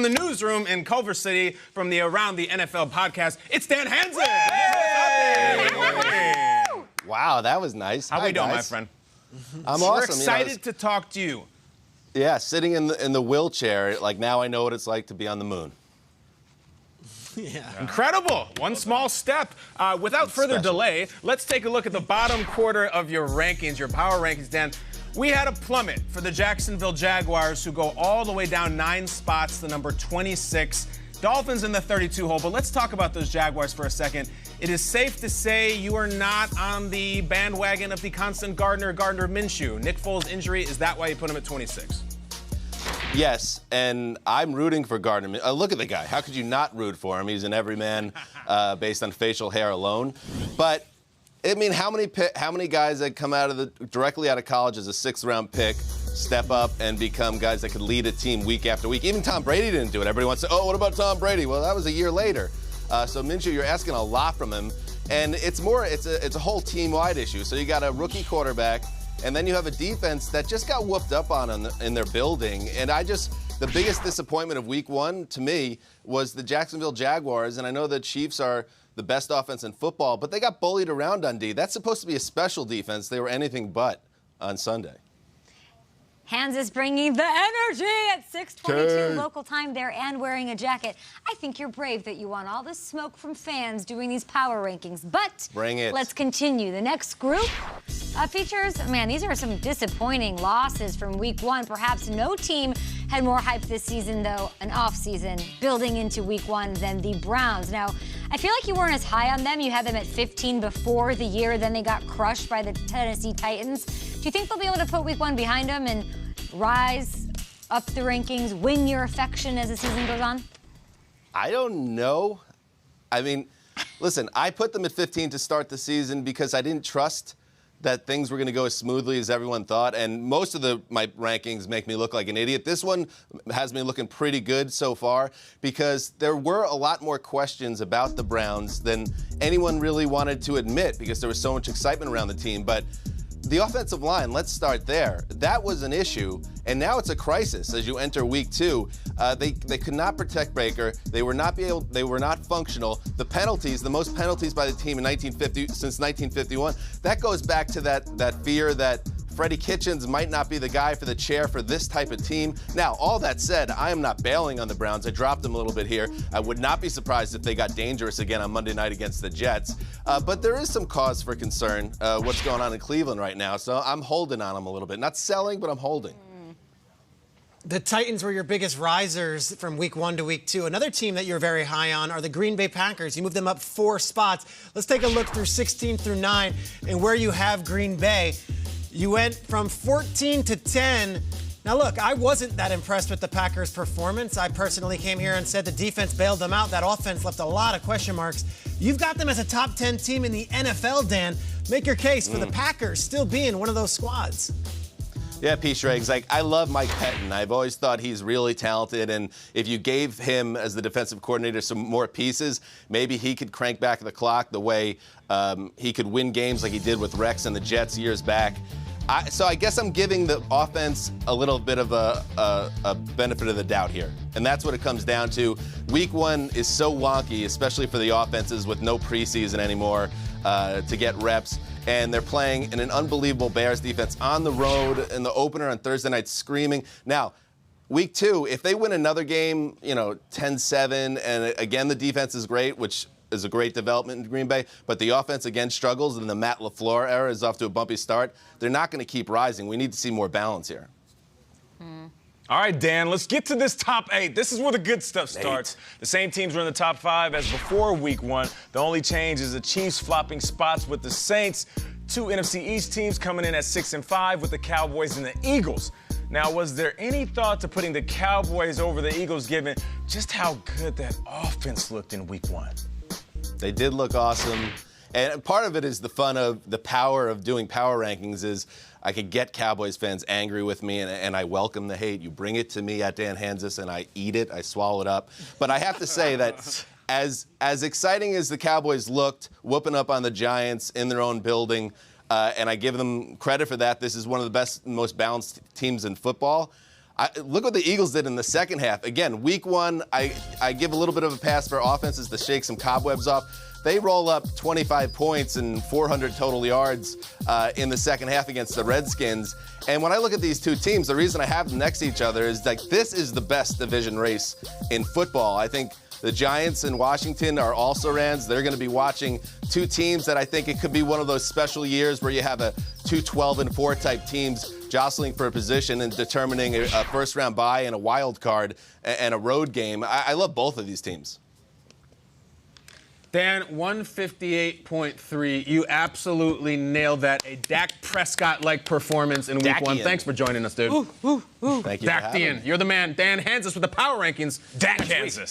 the newsroom in Culver City from the Around the NFL podcast, it's Dan Hanzus. Wow, that was nice. How we doing, my friend? I'm We're awesome. excited to talk to you. Yeah, sitting in the wheelchair, like now I know what it's like to be on the moon. Yeah. Incredible. One small step. Without further delay, let's take a look at the bottom quarter of your rankings, your power rankings, Dan. We had a plummet for the Jacksonville Jaguars, who go all the way down 9 spots to number 26. Dolphins in the 32 hole. But let's talk about those Jaguars for a second. It is safe to say you are not on the bandwagon of the constant Gardner Minshew. Nick Foles' injury, is that why you put him at 26? Yes, and I'm rooting for Gardner. Look at the guy. How could you not root for him? He's an everyman based on facial hair alone. But I mean, how many guys that come directly out of college as a 6th-round pick step up and become guys that could lead a team week after week? Even Tom Brady didn't do it. Everybody wants to say, oh, what about Tom Brady? Well, that was a year later. So Minshew, you're asking a lot from him, and it's a whole team-wide issue. So you got a rookie quarterback, and then you have a defense that just got whooped up on in their building. And the biggest disappointment of week 1 to me was the Jacksonville Jaguars. And I know the Chiefs are the best offense in football, but they got bullied around on D. That's supposed to be a special defense. They were anything but on Sunday. Hanzus bringing the energy at 6:22 local time there and wearing a jacket. I think you're brave that you want all this smoke from fans doing these power rankings. But bring it. Let's continue. The next group features, man, these are some disappointing losses from week 1. Perhaps no team had more hype this season, though, an off-season building into week 1 than the Browns. Now, I feel like you weren't as high on them. You had them at 15 before the year. Then they got crushed by the Tennessee Titans. Do you think they'll be able to put week 1 behind them and rise up the rankings, win your affection as the season goes on? I don't know. I mean, listen, I put them at 15 to start the season because I didn't trust that things were going to go as smoothly as everyone thought. And most of my rankings make me look like an idiot. This one has me looking pretty good so far because there were a lot more questions about the Browns than anyone really wanted to admit because there was so much excitement around the team. But the offensive line, let's start there. That was an issue, and now it's a crisis as you enter week 2. They could not protect Baker. They were not functional. The penalties, the most penalties by the team since 1951, that goes back to that fear that Freddie Kitchens might not be the guy for the chair for this type of team. Now, all that said, I am not bailing on the Browns. I dropped them a little bit here. I would not be surprised if they got dangerous again on Monday night against the Jets. But there is some cause for concern what's going on in Cleveland right now. So I'm holding on them a little bit. Not selling, but I'm holding. The Titans were your biggest risers from week 1 to week 2. Another team that you're very high on are the Green Bay Packers. You moved them up 4 spots. Let's take a look through 16 through 9 and where you have Green Bay. You went from 14 to 10. Now, look, I wasn't that impressed with the Packers' performance. I personally came here and said the defense bailed them out. That offense left a lot of question marks. You've got them as a top 10 team in the NFL, Dan. Make your case for the Packers still being one of those squads. Yeah, P. Schrags, I love Mike Pettin. I've always thought he's really talented, and if you gave him, as the defensive coordinator, some more pieces, maybe he could crank back the clock the way he could win games like he did with Rex and the Jets years back. So I guess I'm giving the offense a little bit of a benefit of the doubt here, and that's what it comes down to. Week 1 is so wonky, especially for the offenses with no preseason anymore to get reps. And they're playing in an unbelievable Bears defense on the road in the opener on Thursday night, screaming. Now, week 2, if they win another game, 10-7, and again the defense is great, which is a great development in Green Bay, but the offense again struggles, and the Matt LaFleur era is off to a bumpy start, they're not going to keep rising. We need to see more balance here. All right, Dan, let's get to this top 8. This is where the good stuff starts. The same teams were in the top 5 as before week 1. The only change is the Chiefs flopping spots with the Saints. 2 NFC East teams coming in at 6 and 5 with the Cowboys and the Eagles. Now, was there any thought to putting the Cowboys over the Eagles given just how good that offense looked in week 1? They did look awesome. And part of it is the fun of the power of doing power rankings is I could get Cowboys fans angry with me, and I welcome the hate. You bring it to me at Dan Hanzus, and I eat it. I swallow it up. But I have to say that as exciting as the Cowboys looked, whooping up on the Giants in their own building, and I give them credit for that. This is one of the best, most balanced teams in football. Look what the Eagles did in the second half. Again, week one, I give a little bit of a pass for offenses to shake some cobwebs off. They roll up 25 points and 400 total yards in the second half against the Redskins. And when I look at these two teams, the reason I have them next to each other is like this is the best division race in football. I think the Giants and Washington are also Rams. They're going to be watching two teams that I think it could be one of those special years where you have a 2-12-4 type teams jostling for a position and determining a first-round bye and a wild card and a road game. I love both of these teams. Dan, 158.3. You absolutely nailed that. A Dak Prescott-like performance in week one. Thanks for joining us, dude. Thank you. Dak-ian. You're the man. Dan Hanzus with the power rankings. Dak Hanzus.